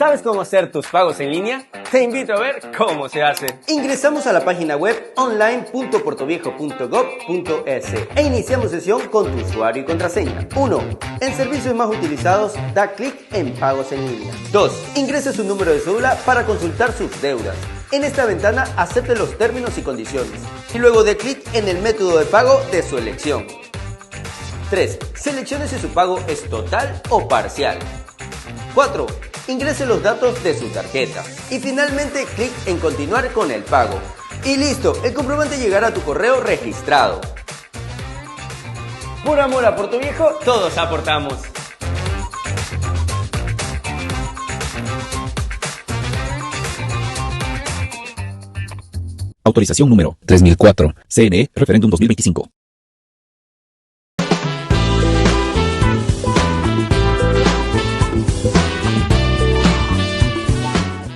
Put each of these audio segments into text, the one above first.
¿Sabes cómo hacer tus pagos en línea? Te invito a ver cómo se hace. Ingresamos a la página web online.puertoviejo.gov.es e iniciamos sesión con tu usuario y contraseña. 1. En servicios más utilizados, da clic en pagos en línea. 2. Ingrese su número de cédula para consultar sus deudas. En esta ventana acepte los términos y condiciones y luego dé clic en el método de pago de su elección. 3. Seleccione si su pago es total o parcial. 4. Ingrese los datos de su tarjeta. Y finalmente, clic en continuar con el pago. Y listo, el comprobante llegará a tu correo registrado. Por amor a Puerto Viejo, todos aportamos. Autorización número 3004. CNE, Referéndum 2025.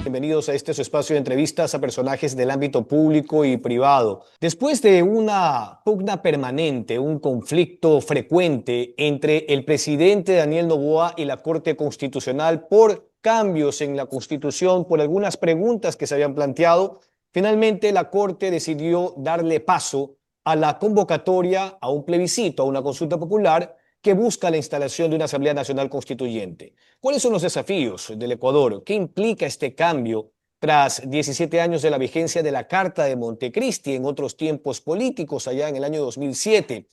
Bienvenidos a este su espacio de entrevistas a personajes del ámbito público y privado. Después de una pugna permanente, un conflicto frecuente entre el presidente Daniel Noboa y la Corte Constitucional por cambios en la Constitución, por algunas preguntas que se habían planteado, finalmente la Corte decidió darle paso a la convocatoria a un plebiscito, a una consulta popular que busca la instalación de una Asamblea Nacional Constituyente. ¿Cuáles son los desafíos del Ecuador? ¿Qué implica este cambio tras 17 años de la vigencia de la Carta de Montecristi en otros tiempos políticos, allá en el año 2007?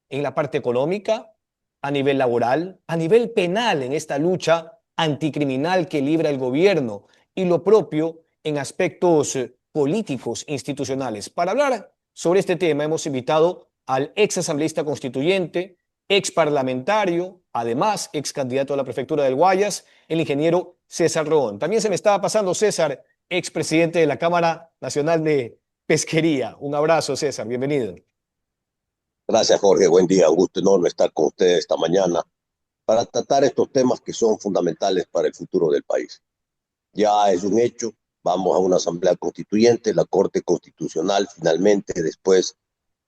En la parte económica, a nivel laboral, a nivel penal, en esta lucha anticriminal que libra el gobierno, y lo propio en aspectos políticos institucionales. Para hablar sobre este tema hemos invitado al ex asambleísta constituyente, ex parlamentario, además ex candidato a la prefectura del Guayas, el ingeniero César Roón. También se me estaba pasando César, ex presidente de la Cámara Nacional de Pesquería. Un abrazo, César, bienvenido. Gracias, Jorge. Buen día. Un gusto enorme estar con ustedes esta mañana para tratar estos temas que son fundamentales para el futuro del país. Ya es un hecho, vamos a una asamblea constituyente, la Corte Constitucional finalmente, después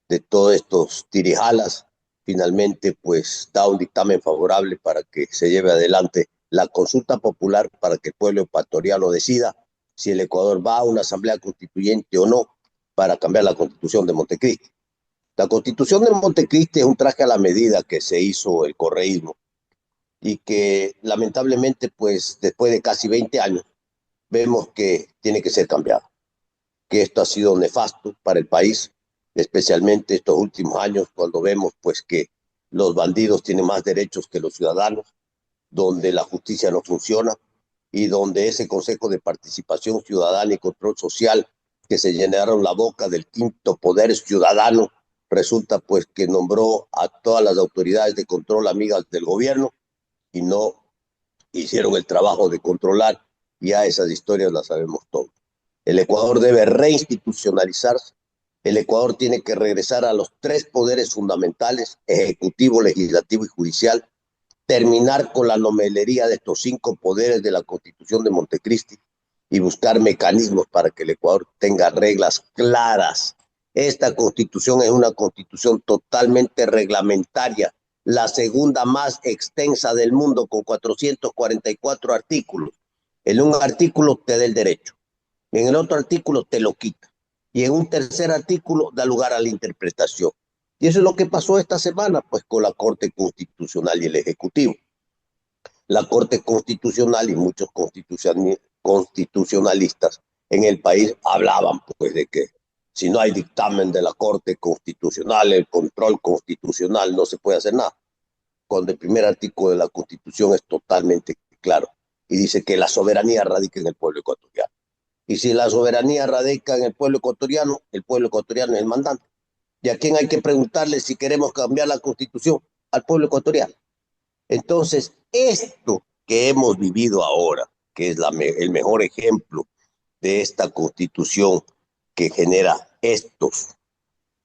de todos estos tirijalas, finalmente pues da un dictamen favorable para que se lleve adelante la consulta popular para que el pueblo ecuatoriano decida si el Ecuador va a una asamblea constituyente o no para cambiar la constitución de Montecristi. La constitución de Montecristi es un traje a la medida que se hizo el correísmo y que lamentablemente pues después de casi 20 años vemos que tiene que ser cambiado, que esto ha sido nefasto para el país, especialmente estos últimos años, cuando vemos pues que los bandidos tienen más derechos que los ciudadanos, donde la justicia no funciona y donde ese Consejo de Participación Ciudadana y Control Social que se llenaron la boca del quinto poder ciudadano, resulta pues que nombró a todas las autoridades de control amigas del gobierno y no hicieron el trabajo de controlar. Ya esas historias las sabemos todos. El Ecuador debe reinstitucionalizarse. El Ecuador tiene que regresar a los 3 poderes fundamentales, ejecutivo, legislativo y judicial, terminar con la nomelería de estos 5 poderes de la Constitución de Montecristi y buscar mecanismos para que el Ecuador tenga reglas claras. Esta Constitución es una Constitución totalmente reglamentaria, la segunda más extensa del mundo con 444 artículos. En un artículo te da el derecho, en el otro artículo te lo quita y en un tercer artículo da lugar a la interpretación. Y eso es lo que pasó esta semana pues con la Corte Constitucional y el Ejecutivo. La Corte Constitucional y muchos constitucionalistas en el país hablaban pues de que si no hay dictamen de la Corte Constitucional, el control constitucional, no se puede hacer nada. Cuando el primer artículo de la Constitución es totalmente claro y dice que la soberanía radica en el pueblo ecuatoriano. Y si la soberanía radica en el pueblo ecuatoriano es el mandante. ¿Y a quién hay que preguntarle si queremos cambiar la Constitución? Al pueblo ecuatoriano. Entonces, esto que hemos vivido ahora, que es el mejor ejemplo de esta Constitución que genera estos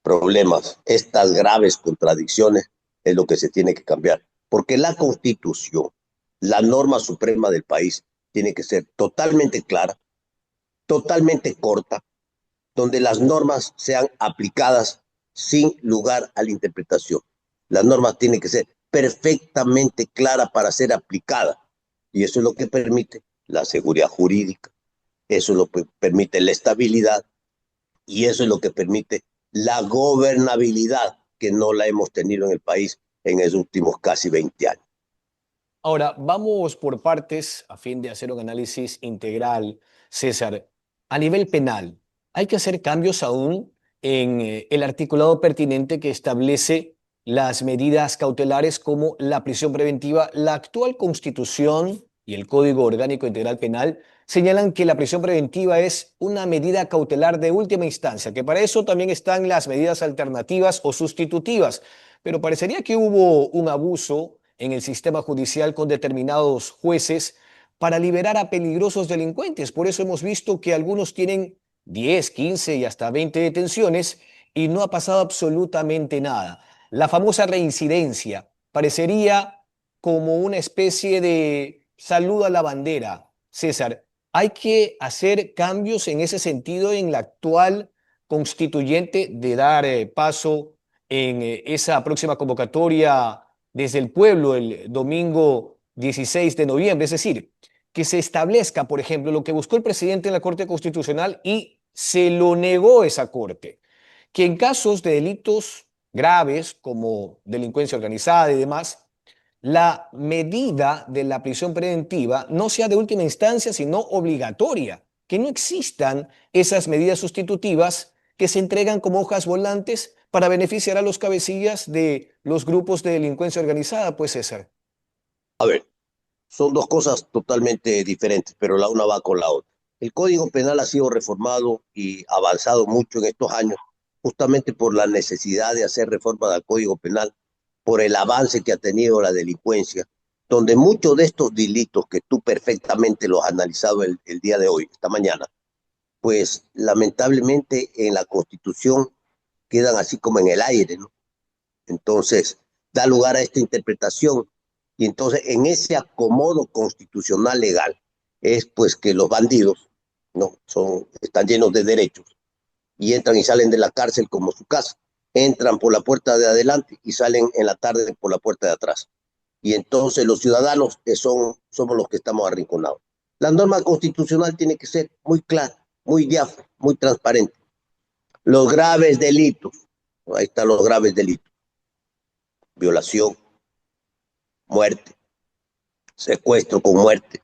problemas, estas graves contradicciones, es lo que se tiene que cambiar. Porque la Constitución, la norma suprema del país, tiene que ser totalmente clara, totalmente corta, donde las normas sean aplicadas sin lugar a la interpretación. Las normas tienen que ser perfectamente claras para ser aplicadas y eso es lo que permite la seguridad jurídica, eso es lo que permite la estabilidad y eso es lo que permite la gobernabilidad que no la hemos tenido en el país en los últimos casi 20 años. Ahora, vamos por partes a fin de hacer un análisis integral, César. A nivel penal, hay que hacer cambios aún en el articulado pertinente que establece las medidas cautelares como la prisión preventiva. La actual Constitución y el Código Orgánico Integral Penal señalan que la prisión preventiva es una medida cautelar de última instancia, que para eso también están las medidas alternativas o sustitutivas. Pero parecería que hubo un abuso en el sistema judicial con determinados jueces para liberar a peligrosos delincuentes. Por eso hemos visto que algunos tienen 10, 15 y hasta 20 detenciones y no ha pasado absolutamente nada. La famosa reincidencia parecería como una especie de saludo a la bandera. César, hay que hacer cambios en ese sentido en la actual constituyente de dar paso en esa próxima convocatoria desde el pueblo el domingo 16 de noviembre. Es decir, que se establezca, por ejemplo, lo que buscó el presidente en la Corte Constitucional y se lo negó esa Corte, que en casos de delitos graves como delincuencia organizada y demás, la medida de la prisión preventiva no sea de última instancia, sino obligatoria, que no existan esas medidas sustitutivas que se entregan como hojas volantes para beneficiar a los cabecillas de los grupos de delincuencia organizada, pues César. A ver, son dos cosas totalmente diferentes, pero la una va con la otra. El Código Penal ha sido reformado y avanzado mucho en estos años, justamente por la necesidad de hacer reforma del Código Penal, por el avance que ha tenido la delincuencia, donde muchos de estos delitos que tú perfectamente los has analizado el día de hoy, esta mañana, pues lamentablemente en la Constitución quedan así como en el aire, ¿no? Entonces, da lugar a esta interpretación y entonces en ese acomodo constitucional legal es pues que los bandidos no están llenos de derechos y entran y salen de la cárcel como su casa, entran por la puerta de adelante y salen en la tarde por la puerta de atrás. Y entonces los ciudadanos somos los que estamos arrinconados. La norma constitucional tiene que ser muy clara, muy diáfana, muy transparente. Los graves delitos, ahí están los graves delitos: violación, muerte, secuestro con muerte,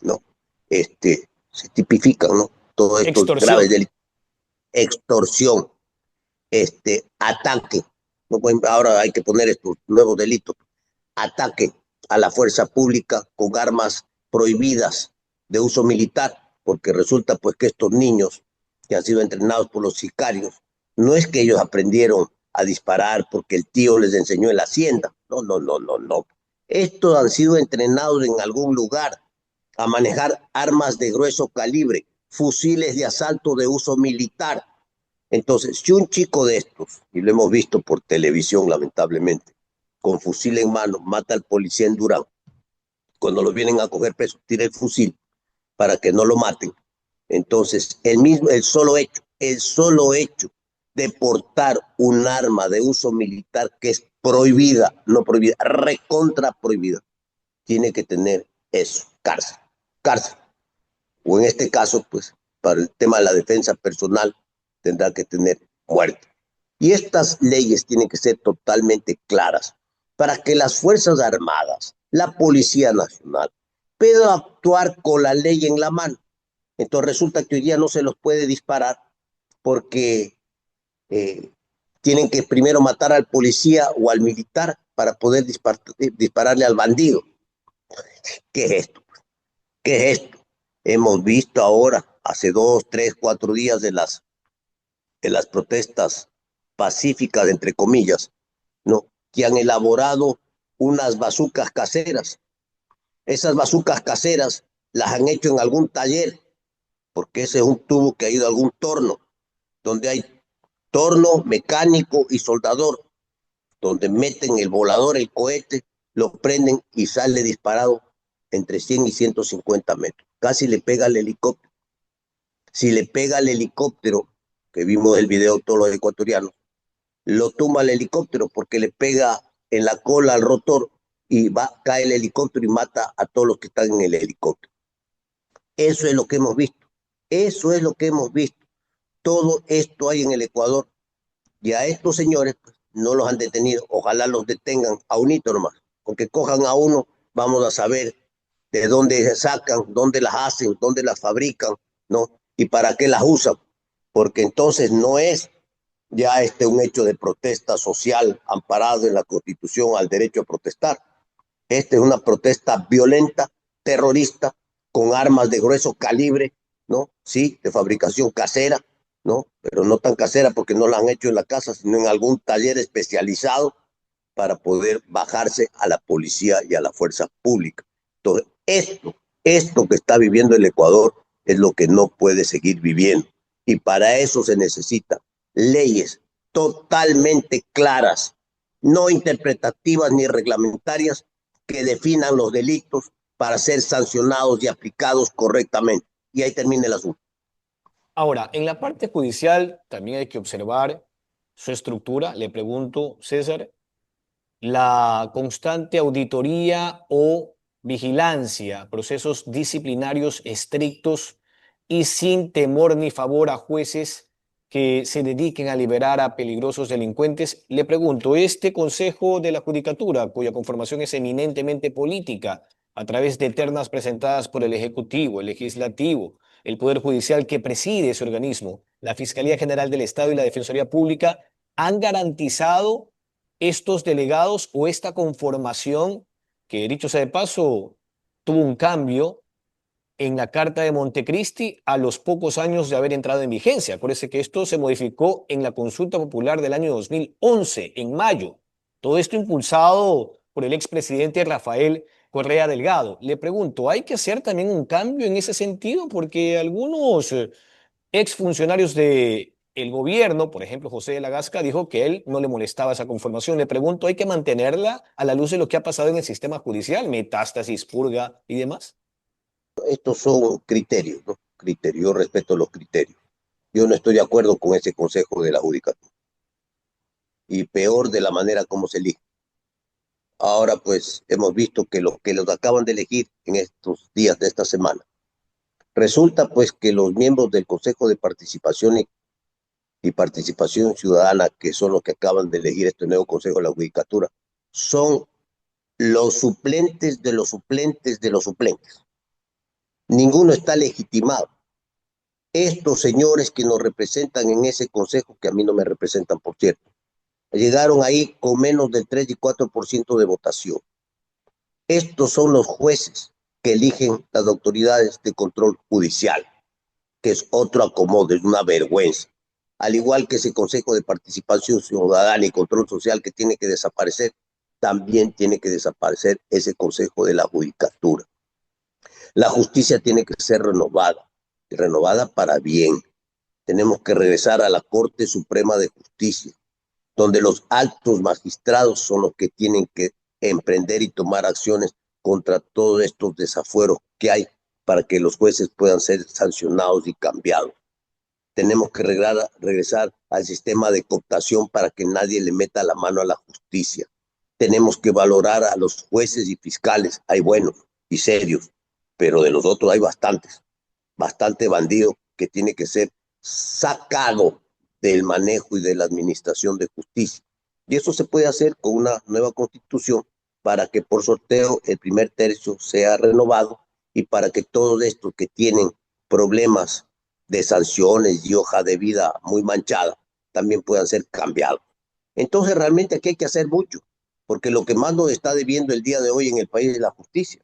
¿no? Se tipifican, ¿no? Todos estos graves delitos. Extorsión, ataque, ¿no? Ahora hay que poner estos nuevos delitos: ataque a la fuerza pública con armas prohibidas de uso militar, porque resulta pues que estos niños que han sido entrenados por los sicarios, no es que ellos aprendieron a disparar porque el tío les enseñó en la hacienda, no. Estos han sido entrenados en algún lugar a manejar armas de grueso calibre, fusiles de asalto de uso militar. Entonces, si un chico de estos, y lo hemos visto por televisión lamentablemente, con fusil en mano, mata al policía en Durán, cuando lo vienen a coger preso, tira el fusil para que no lo maten. Entonces, el solo hecho de portar un arma de uso militar que es prohibida, no prohibida, recontra prohibida, tiene que tener eso, cárcel. O en este caso, pues, para el tema de la defensa personal, tendrá que tener muerte. Y estas leyes tienen que ser totalmente claras para que las Fuerzas Armadas, la Policía Nacional, puedan actuar con la ley en la mano. Entonces resulta que hoy día no se los puede disparar porque tienen que primero matar al policía o al militar para poder dispararle al bandido. ¿Qué es esto? ¿Qué es esto? Hemos visto ahora, hace 2, 3, 4 días de las protestas pacíficas, entre comillas, ¿no? Que han elaborado unas bazucas caseras. Esas bazucas caseras las han hecho en algún taller, porque ese es un tubo que ha ido a algún torno, donde hay torno, mecánico y soldador, donde meten el volador, el cohete, lo prenden y sale disparado entre 100 y 150 metros. Casi le pega al helicóptero. Si le pega al helicóptero, que vimos el video todos los ecuatorianos, lo tumba el helicóptero porque le pega en la cola al rotor y cae el helicóptero y mata a todos los que están en el helicóptero. Eso es lo que hemos visto. Eso es lo que hemos visto. Todo esto hay en el Ecuador. Y a estos señores pues, no los han detenido. Ojalá los detengan a un hito nomás. Con que cojan a uno, vamos a saber de dónde se sacan, dónde las hacen, dónde las fabrican, ¿no? Y para qué las usan. Porque entonces no es ya un hecho de protesta social amparado en la Constitución al derecho a protestar. Esta es una protesta violenta, terrorista, con armas de grueso calibre, ¿no? Sí, de fabricación casera, ¿no? Pero no tan casera porque no la han hecho en la casa, sino en algún taller especializado para poder bajarse a la policía y a la fuerza pública. Entonces, esto que está viviendo el Ecuador es lo que no puede seguir viviendo. Y para eso se necesitan leyes totalmente claras, no interpretativas ni reglamentarias, que definan los delitos para ser sancionados y aplicados correctamente. Y ahí termina el asunto. Ahora, en la parte judicial también hay que observar su estructura. Le pregunto, César, la constante auditoría o vigilancia, procesos disciplinarios estrictos y sin temor ni favor a jueces que se dediquen a liberar a peligrosos delincuentes. Le pregunto, este Consejo de la Judicatura, cuya conformación es eminentemente política, a través de ternas presentadas por el Ejecutivo, el Legislativo, el Poder Judicial que preside ese organismo, la Fiscalía General del Estado y la Defensoría Pública, han garantizado estos delegados o esta conformación, que dicho sea de paso, tuvo un cambio en la Carta de Montecristi a los pocos años de haber entrado en vigencia. Acuérdese que esto se modificó en la consulta popular del año 2011, en mayo. Todo esto impulsado por el expresidente Rafael Correa Delgado. Le pregunto, ¿hay que hacer también un cambio en ese sentido? Porque algunos exfuncionarios del gobierno, por ejemplo, José de la Gasca, dijo que él no le molestaba esa conformación. Le pregunto, ¿hay que mantenerla a la luz de lo que ha pasado en el sistema judicial, metástasis, purga y demás? Estos son criterios, ¿no? Criterios, yo respeto los criterios. Yo no estoy de acuerdo con ese Consejo de la Judicatura. Y peor de la manera como se elige. Ahora pues hemos visto que los acaban de elegir en estos días de esta semana. Resulta pues que los miembros del Consejo de Participación y Participación Ciudadana, que son los que acaban de elegir este nuevo Consejo de la Judicatura, son los suplentes de los suplentes de los suplentes. Ninguno está legitimado. Estos señores que nos representan en ese consejo, que a mí no me representan, por cierto, llegaron ahí con menos del 3 y 4% de votación. Estos son los jueces que eligen las autoridades de control judicial, que es otro acomodo, es una vergüenza. Al igual que ese Consejo de Participación Ciudadana y Control Social que tiene que desaparecer, también tiene que desaparecer ese Consejo de la Judicatura. La justicia tiene que ser renovada, y renovada para bien. Tenemos que regresar a la Corte Suprema de Justicia, donde los altos magistrados son los que tienen que emprender y tomar acciones contra todos estos desafueros que hay para que los jueces puedan ser sancionados y cambiados. Tenemos que regresar al sistema de cooptación para que nadie le meta la mano a la justicia. Tenemos que valorar a los jueces y fiscales. Hay buenos y serios, pero de los otros hay bastante bandido que tiene que ser sacado del manejo y de la administración de justicia. Y eso se puede hacer con una nueva constitución para que por sorteo el primer tercio sea renovado y para que todos estos que tienen problemas de sanciones y hoja de vida muy manchada también puedan ser cambiados. Entonces realmente aquí hay que hacer mucho, porque lo que más nos está debiendo el día de hoy en el país es la justicia.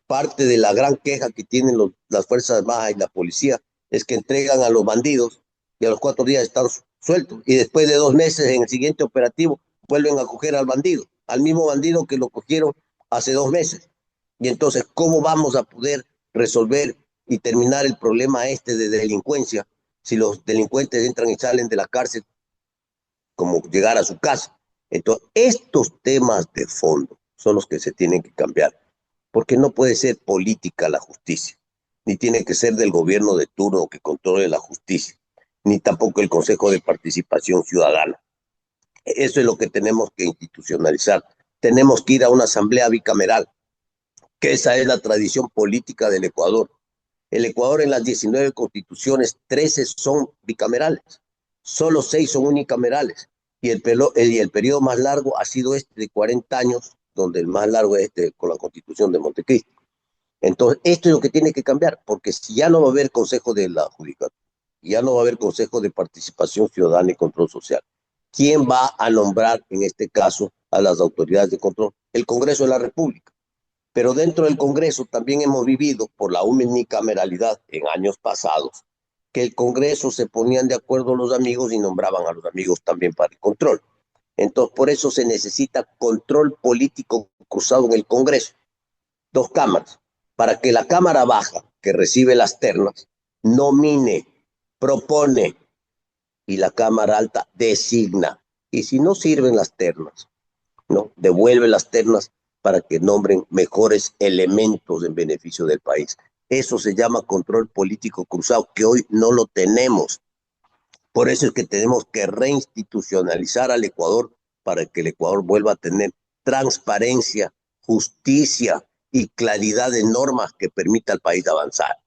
Parte de la gran queja que tienen las Fuerzas Armadas y la policía es que entregan a los bandidos y a los 4 días están sueltos. Y después de 2 meses en el siguiente operativo vuelven a coger al bandido, al mismo bandido que lo cogieron hace 2 meses. Y entonces, ¿cómo vamos a poder resolver y terminar el problema de delincuencia si los delincuentes entran y salen de la cárcel como llegar a su casa? Entonces, estos temas de fondo son los que se tienen que cambiar, porque no puede ser política la justicia, ni tiene que ser del gobierno de turno que controle la justicia, ni tampoco el Consejo de Participación Ciudadana. Eso es lo que tenemos que institucionalizar. Tenemos que ir a una asamblea bicameral, que esa es la tradición política del Ecuador. El Ecuador en las 19 constituciones, 13 son bicamerales, solo 6 son unicamerales. Y el periodo más largo ha sido este de 40 años, donde el más largo es este con la Constitución de Montecristo. Entonces, esto es lo que tiene que cambiar, porque si ya no va a haber Consejo de la Judicatura, ya no va a haber Consejo de Participación Ciudadana y Control Social, ¿quién va a nombrar en este caso a las autoridades de control? El Congreso de la República. Pero dentro del Congreso también hemos vivido por la unicameralidad en años pasados, que el Congreso se ponían de acuerdo los amigos y nombraban a los amigos también para el control. Entonces, por eso se necesita control político cruzado en el Congreso. 2 cámaras, para que la Cámara Baja, que recibe las ternas, nomine, propone, y la Cámara Alta designa. Y si no sirven las ternas, ¿no? Devuelve las ternas para que nombren mejores elementos en beneficio del país. Eso se llama control político cruzado, que hoy no lo tenemos. Por eso es que tenemos que reinstitucionalizar al Ecuador para que el Ecuador vuelva a tener transparencia, justicia y claridad de normas que permita al país avanzar.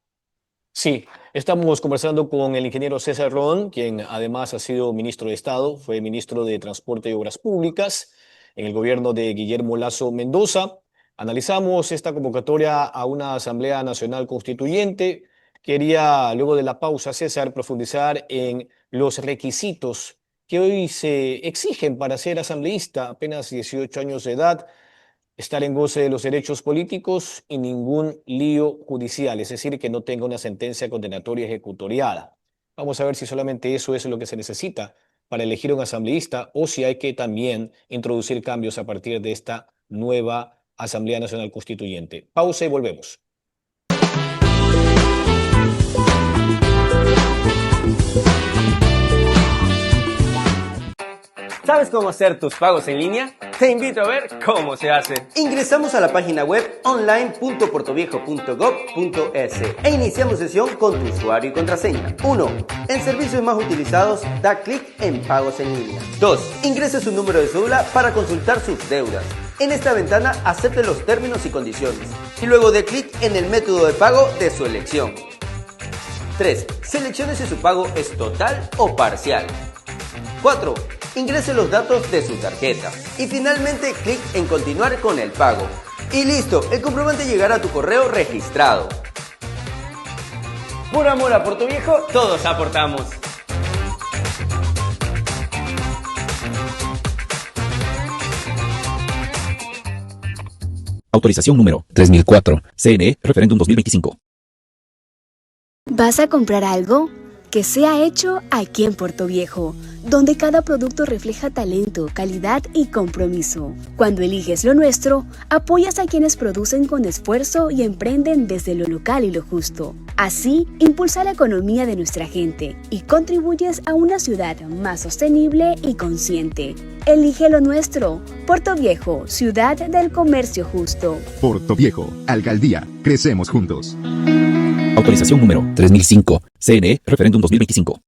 Sí, estamos conversando con el ingeniero César Ron, quien además ha sido ministro de Estado, fue ministro de Transporte y Obras Públicas en el gobierno de Guillermo Lasso Mendoza. Analizamos esta convocatoria a una Asamblea Nacional Constituyente. Quería, luego de la pausa, César, profundizar en los requisitos que hoy se exigen para ser asambleísta, apenas 18 años de edad, estar en goce de los derechos políticos y ningún lío judicial, es decir, que no tenga una sentencia condenatoria ejecutoriada. Vamos a ver si solamente eso es lo que se necesita para elegir un asambleísta o si hay que también introducir cambios a partir de esta nueva Asamblea Nacional Constituyente. Pausa y volvemos. ¿Sabes cómo hacer tus pagos en línea? Te invito a ver cómo se hace. Ingresamos a la página web online.portoviejo.gov.es e iniciamos sesión con tu usuario y contraseña. 1. En servicios más utilizados, da clic en pagos en línea. 2. Ingrese su número de cédula para consultar sus deudas. En esta ventana acepte los términos y condiciones y luego dé clic en el método de pago de su elección. 3. Seleccione si su pago es total o parcial. 4. Ingrese los datos de su tarjeta. Y finalmente, clic en continuar con el pago. Y listo, el comprobante llegará a tu correo registrado. Por amor a Puerto Viejo, todos aportamos. Autorización número 3004. CNE, referéndum 2025. ¿Vas a comprar algo? Que sea hecho aquí en Puerto Viejo, donde cada producto refleja talento, calidad y compromiso. Cuando eliges lo nuestro, apoyas a quienes producen con esfuerzo y emprenden desde lo local y lo justo. Así, impulsa la economía de nuestra gente y contribuyes a una ciudad más sostenible y consciente. Elige lo nuestro. Puerto Viejo, ciudad del comercio justo. Puerto Viejo, Alcaldía, crecemos juntos. Autorización número 3005. CNE, referéndum 2025.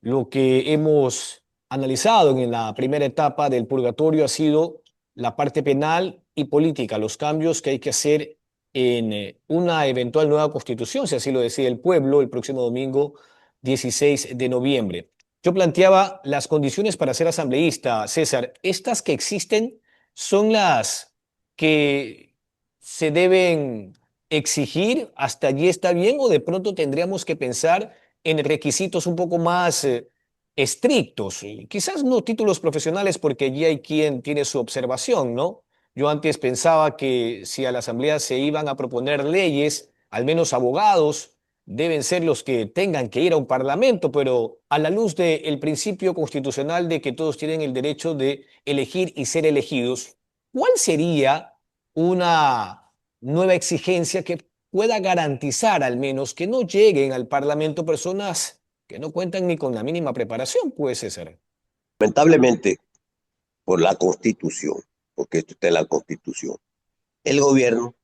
Lo que hemos analizado en la primera etapa del purgatorio ha sido la parte penal y política, los cambios que hay que hacer en una eventual nueva constitución, si así lo decide el pueblo, el próximo domingo 16 de noviembre. Yo planteaba las condiciones para ser asambleísta, César. ¿Estas que existen son las que se deben exigir? ¿Hasta allí está bien? ¿O de pronto tendríamos que pensar en requisitos un poco más estrictos? Quizás no títulos profesionales, porque allí hay quien tiene su observación, ¿no? Yo antes pensaba que si a la asamblea se iban a proponer leyes, al menos abogados deben ser los que tengan que ir a un parlamento, pero a la luz del principio constitucional de que todos tienen el derecho de elegir y ser elegidos, ¿cuál sería una nueva exigencia que pueda garantizar al menos que no lleguen al parlamento personas que no cuentan ni con la mínima preparación, pues, César? Lamentablemente, por la Constitución, porque esto está en la Constitución, el gobierno,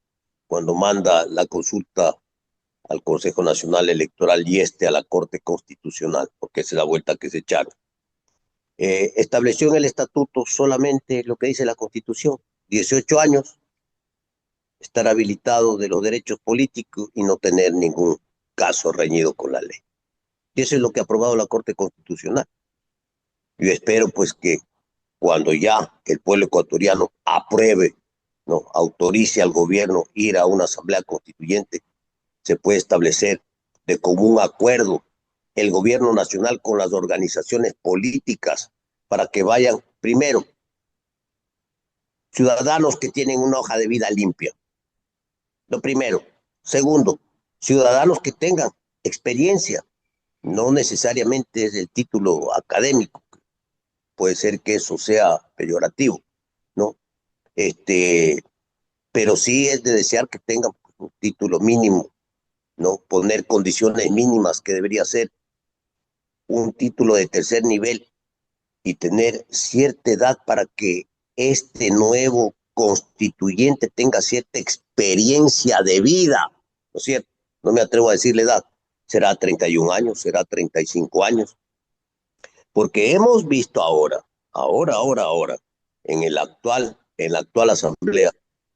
cuando manda la consulta al Consejo Nacional Electoral y a la Corte Constitucional, porque esa es la vuelta que se echaron, estableció en el estatuto solamente lo que dice la Constitución, 18 años, estar habilitado de los derechos políticos y no tener ningún caso reñido con la ley. Y eso es lo que ha aprobado la Corte Constitucional. Yo espero pues que cuando ya el pueblo ecuatoriano apruebe, ¿no?, autorice al gobierno ir a una asamblea constituyente, se puede establecer de común acuerdo el gobierno nacional con las organizaciones políticas para que vayan, primero, ciudadanos que tienen una hoja de vida limpia. Lo primero. Segundo, ciudadanos que tengan experiencia, no necesariamente es el título académico, puede ser que eso sea peyorativo, ¿no? Pero sí es de desear que tengan un título mínimo, ¿no? Poner condiciones mínimas que debería ser un título de tercer nivel y tener cierta edad para que este nuevo constituyente tenga cierta experiencia de vida, ¿no es cierto? No me atrevo a decir la edad, será 31 años, será 35 años, porque hemos visto ahora, en la actual asamblea,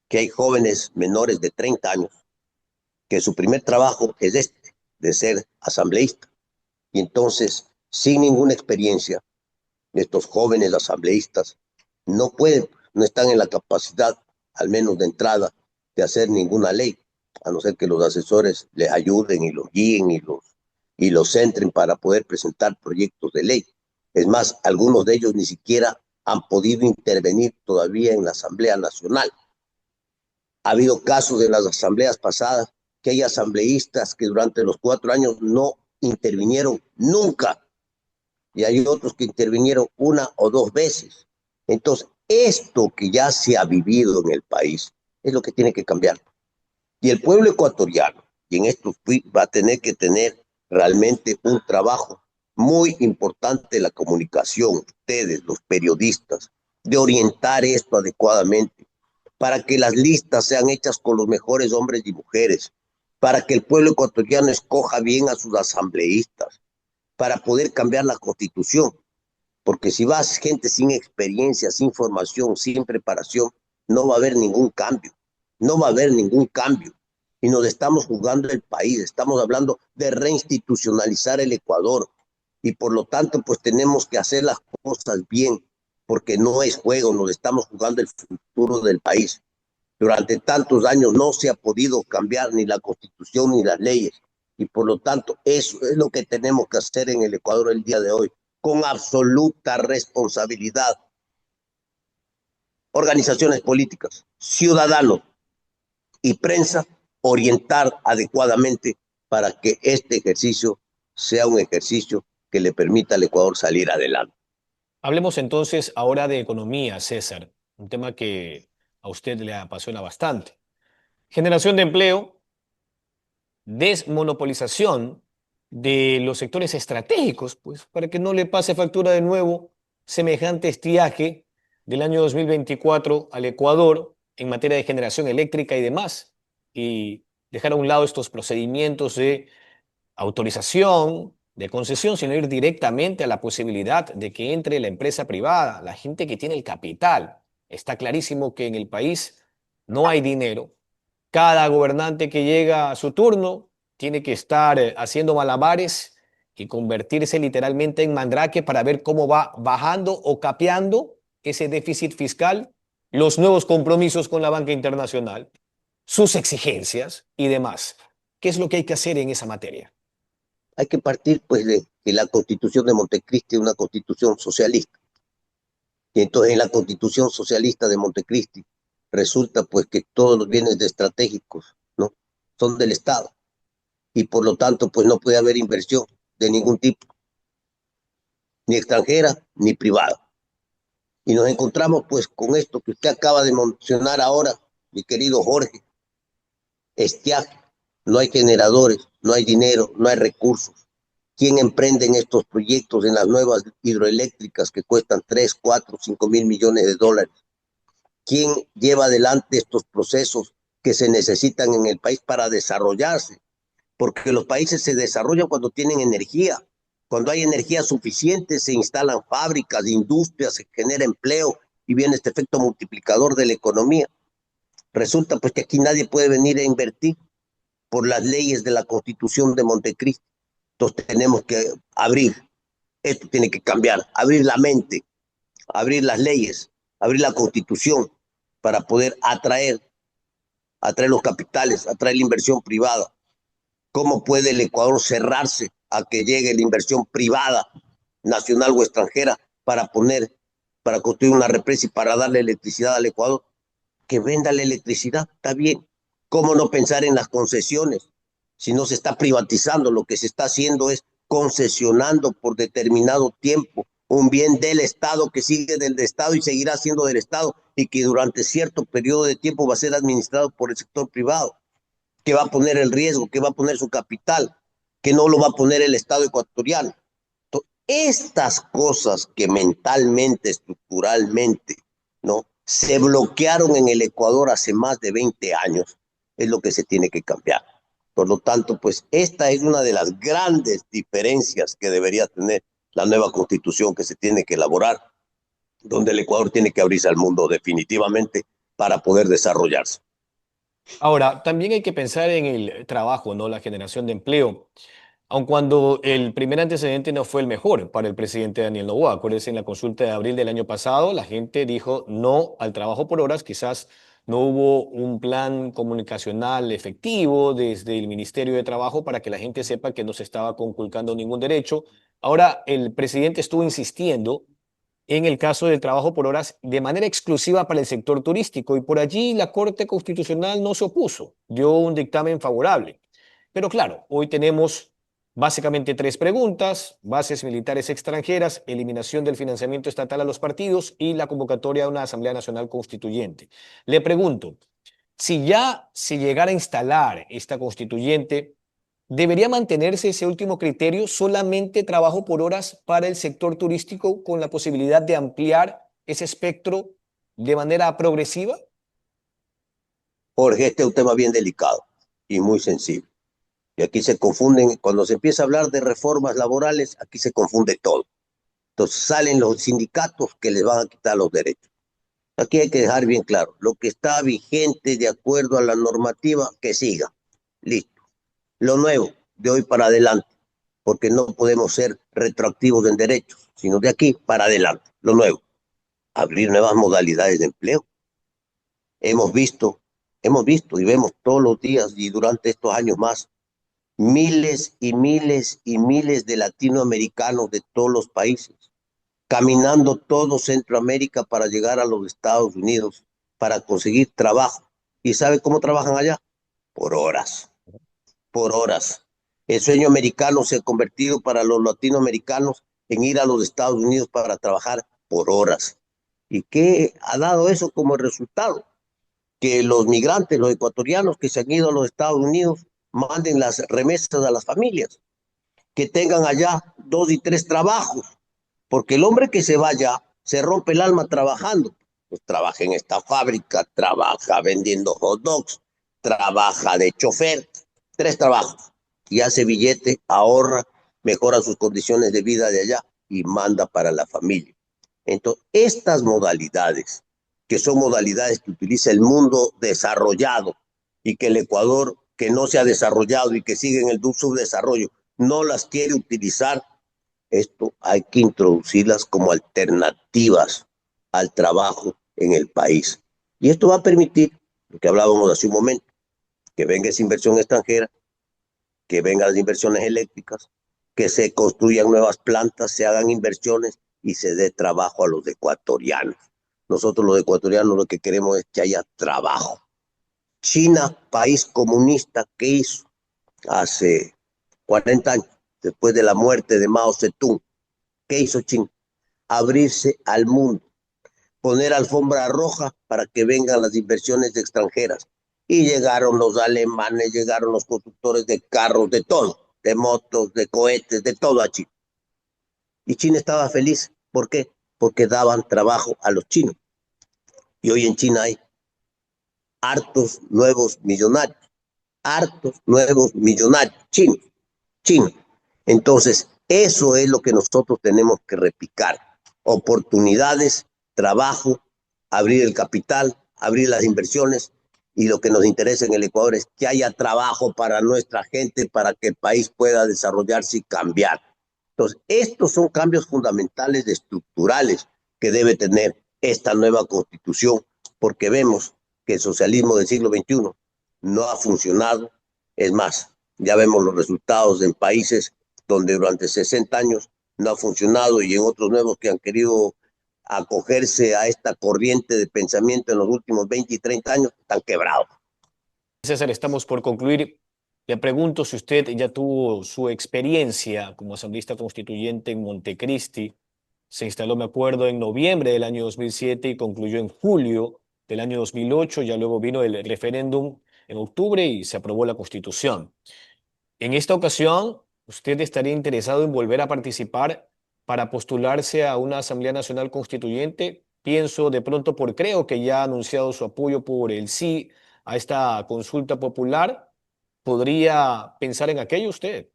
que hay jóvenes menores de 30 años, que su primer trabajo es de ser asambleísta, y entonces, sin ninguna experiencia, estos jóvenes asambleístas no están en la capacidad, al menos de entrada, de hacer ninguna ley, a no ser que los asesores les ayuden y los guíen y los centren para poder presentar proyectos de ley. Es más, algunos de ellos ni siquiera han podido intervenir todavía en la Asamblea Nacional. Ha habido casos en las asambleas pasadas que hay asambleístas que durante los 4 años no intervinieron nunca, y hay otros que intervinieron 1 o 2 veces. Entonces, esto que ya se ha vivido en el país es lo que tiene que cambiar. Y el pueblo ecuatoriano, y en esto va a tener que tener realmente un trabajo muy importante, la comunicación, ustedes, los periodistas, de orientar esto adecuadamente, para que las listas sean hechas con los mejores hombres y mujeres, para que el pueblo ecuatoriano escoja bien a sus asambleístas, para poder cambiar la Constitución. Porque si vas gente sin experiencia, sin formación, sin preparación, no va a haber ningún cambio. No va a haber ningún cambio. Y nos estamos jugando el país. Estamos hablando de reinstitucionalizar el Ecuador. Y por lo tanto, pues tenemos que hacer las cosas bien, porque no es juego, nos estamos jugando el futuro del país. Durante tantos años no se ha podido cambiar ni la Constitución ni las leyes. Y por lo tanto, eso es lo que tenemos que hacer en el Ecuador el día de hoy, con absoluta responsabilidad. Organizaciones políticas, ciudadanos y prensa, orientar adecuadamente para que este ejercicio sea un ejercicio que le permita al Ecuador salir adelante. Hablemos entonces ahora de economía, César, un tema que a usted le apasiona bastante. Generación de empleo, desmonopolización de los sectores estratégicos, pues para que no le pase factura de nuevo semejante estiaje del año 2024 al Ecuador en materia de generación eléctrica y demás, y dejar a un lado estos procedimientos de autorización, de concesión, sino ir directamente a la posibilidad de que entre la empresa privada, la gente que tiene el capital. Está clarísimo que en el país no hay dinero. Cada gobernante que llega a su turno tiene que estar haciendo malabares y convertirse literalmente en mandrake para ver cómo va bajando o capeando ese déficit fiscal, los nuevos compromisos con la banca internacional, sus exigencias y demás. ¿Qué es lo que hay que hacer en esa materia? Hay que partir pues de que la Constitución de Montecristi es una constitución socialista. Y entonces en la Constitución socialista de Montecristi resulta pues que todos los bienes estratégicos, ¿no?, son del Estado. Y por lo tanto pues no puede haber inversión de ningún tipo, ni extranjera ni privada. Y nos encontramos pues con esto que usted acaba de mencionar ahora, mi querido Jorge, estiaje. No hay generadores, no hay dinero, no hay recursos. ¿Quién emprende en estos proyectos, en las nuevas hidroeléctricas que cuestan 3, 4, 5 mil millones de dólares? ¿Quién lleva adelante estos procesos que se necesitan en el país para desarrollarse? Porque los países se desarrollan cuando tienen energía, Cuando hay energía suficiente, se instalan fábricas, industrias, se genera empleo y viene este efecto multiplicador de la economía. Resulta pues que aquí nadie puede venir a invertir por las leyes de la Constitución de Montecristo. Entonces tenemos que abrir, esto tiene que cambiar, abrir la mente, abrir las leyes, abrir la Constitución para poder atraer los capitales, atraer la inversión privada. ¿Cómo puede el Ecuador cerrarse a que llegue la inversión privada, nacional o extranjera, para construir una represa y para darle electricidad al Ecuador? Que venda la electricidad, está bien. ¿Cómo no pensar en las concesiones? Si no se está privatizando, lo que se está haciendo es concesionando por determinado tiempo un bien del Estado que sigue del Estado y seguirá siendo del Estado y que durante cierto periodo de tiempo va a ser administrado por el sector privado, que va a poner el riesgo, que va a poner su capital, que no lo va a poner el Estado ecuatoriano. Entonces, estas cosas que mentalmente, estructuralmente, ¿no?, se bloquearon en el Ecuador hace más de 20 años, es lo que se tiene que cambiar. Por lo tanto, pues esta es una de las grandes diferencias que debería tener la nueva constitución que se tiene que elaborar, donde el Ecuador tiene que abrirse al mundo definitivamente para poder desarrollarse. Ahora, también hay que pensar en el trabajo, ¿no? La generación de empleo. Aun cuando el primer antecedente no fue el mejor para el presidente Daniel Noboa. Acuérdense, en la consulta de abril del año pasado, la gente dijo no al trabajo por horas. Quizás no hubo un plan comunicacional efectivo desde el Ministerio de Trabajo para que la gente sepa que no se estaba conculcando ningún derecho. Ahora, el presidente estuvo insistiendo en el caso del trabajo por horas de manera exclusiva para el sector turístico y por allí la Corte Constitucional no se opuso, dio un dictamen favorable. Pero claro, hoy tenemos básicamente tres preguntas: bases militares extranjeras, eliminación del financiamiento estatal a los partidos y la convocatoria de una Asamblea Nacional Constituyente. Le pregunto, si ya se llegara a instalar esta constituyente, ¿debería mantenerse ese último criterio, solamente trabajo por horas para el sector turístico, con la posibilidad de ampliar ese espectro de manera progresiva? Jorge, este es un tema bien delicado y muy sensible. Y aquí se confunden, cuando se empieza a hablar de reformas laborales, aquí se confunde todo. Entonces salen los sindicatos que les van a quitar los derechos. Aquí hay que dejar bien claro, lo que está vigente de acuerdo a la normativa, que siga. Listo. Lo nuevo, de hoy para adelante, porque no podemos ser retroactivos en derechos, sino de aquí para adelante. Lo nuevo, abrir nuevas modalidades de empleo. Hemos visto y vemos todos los días y durante estos años más, miles y miles y miles de latinoamericanos de todos los países, caminando todo Centroamérica para llegar a los Estados Unidos, para conseguir trabajo. ¿Y sabe cómo trabajan allá? Por horas, por horas. El sueño americano se ha convertido para los latinoamericanos en ir a los Estados Unidos para trabajar por horas. ¿Y qué ha dado eso como resultado? Que los migrantes, los ecuatorianos que se han ido a los Estados Unidos, manden las remesas a las familias, que tengan allá 2 y 3 trabajos, porque el hombre que se vaya se rompe el alma trabajando. Pues trabaja en esta fábrica, trabaja vendiendo hot dogs, trabaja de chofer, 3 trabajos, y hace billete, ahorra, mejora sus condiciones de vida de allá y manda para la familia. Entonces, estas modalidades, que son modalidades que utiliza el mundo desarrollado y que el Ecuador, que no se ha desarrollado y que sigue en el subdesarrollo, no las quiere utilizar, esto hay que introducirlas como alternativas al trabajo en el país. Y esto va a permitir, lo que hablábamos hace un momento, que venga esa inversión extranjera, que vengan las inversiones eléctricas, que se construyan nuevas plantas, se hagan inversiones y se dé trabajo a los ecuatorianos. Nosotros los ecuatorianos lo que queremos es que haya trabajo. China, país comunista, ¿qué hizo? Hace 40 años, después de la muerte de Mao Zedong, ¿qué hizo China? Abrirse al mundo, poner alfombra roja para que vengan las inversiones extranjeras. Y llegaron los alemanes, llegaron los constructores de carros, de todo, de motos, de cohetes, de todo a China. Y China estaba feliz. ¿Por qué? Porque daban trabajo a los chinos. Y hoy en China hay hartos nuevos millonarios chinos. Entonces, Eso es lo que nosotros tenemos que replicar. Oportunidades, trabajo, abrir el capital, abrir las inversiones, y lo que nos interesa en el Ecuador es que haya trabajo para nuestra gente, para que el país pueda desarrollarse y cambiar. Entonces, estos son cambios fundamentales, estructurales, que debe tener esta nueva constitución, porque vemos que el socialismo del siglo XXI no ha funcionado. Es más, ya vemos los resultados en países donde durante 60 años no ha funcionado, y en otros nuevos que han querido acogerse a esta corriente de pensamiento en los últimos 20 y 30 años, están quebrados. César, estamos por concluir. Le pregunto si usted ya tuvo su experiencia como asambleísta constituyente en Montecristi. Se instaló, me acuerdo, en noviembre del año 2007 y concluyó en julio del año 2008. Ya luego vino el referéndum en octubre y se aprobó la Constitución. En esta ocasión, ¿usted estaría interesado en volver a participar para postularse a una Asamblea Nacional Constituyente? Pienso de pronto creo que ya ha anunciado su apoyo por el sí a esta consulta popular. ¿Podría pensar en aquello usted?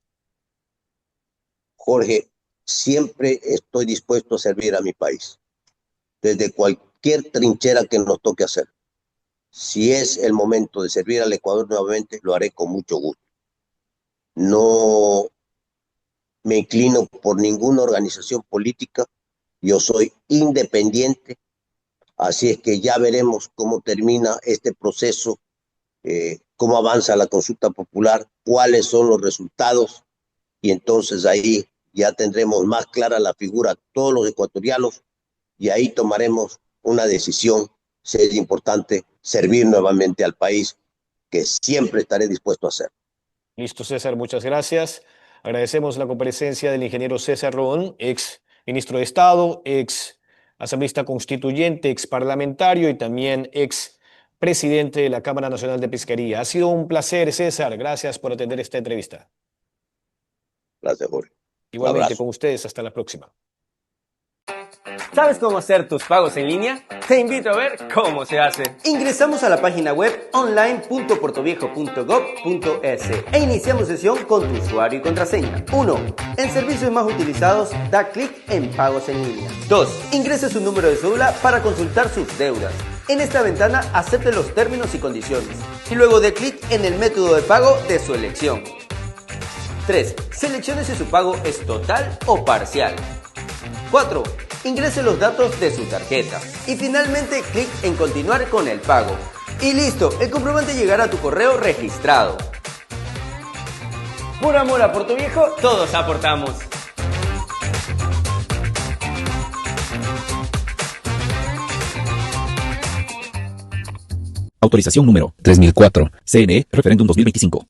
Jorge, siempre estoy dispuesto a servir a mi país, desde cualquier trinchera que nos toque hacer. Si es el momento de servir al Ecuador nuevamente, lo haré con mucho gusto. No me inclino por ninguna organización política, yo soy independiente, así es que ya veremos cómo termina este proceso, cómo avanza la consulta popular, cuáles son los resultados, y entonces ahí ya tendremos más clara la figura todos los ecuatorianos, y ahí tomaremos una decisión si es importante servir nuevamente al país, que siempre estaré dispuesto a hacer. Listo, César, muchas gracias. Agradecemos la comparecencia del ingeniero César Roón, ex ministro de Estado, ex asambleísta constituyente, ex parlamentario y también ex presidente de la Cámara Nacional de Pesquería. Ha sido un placer, César. Gracias por atender esta entrevista. Gracias, Jorge. Igualmente con ustedes, hasta la próxima. ¿Sabes cómo hacer tus pagos en línea? Te invito a ver cómo se hace. Ingresamos a la página web online.puertoviejo.gov.es e iniciamos sesión con tu usuario y contraseña. 1. En servicios más utilizados, da clic en pagos en línea. 2. Ingrese su número de cédula para consultar sus deudas. En esta ventana acepte los términos y condiciones y luego dé clic en el método de pago de su elección. 3. Seleccione si su pago es total o parcial. 4. Ingrese los datos de su tarjeta. Y finalmente, clic en continuar con el pago. Y listo, el comprobante llegará a tu correo registrado. Por amor a Puerto Viejo, todos aportamos. Autorización número 3004. CNE, referéndum 2025.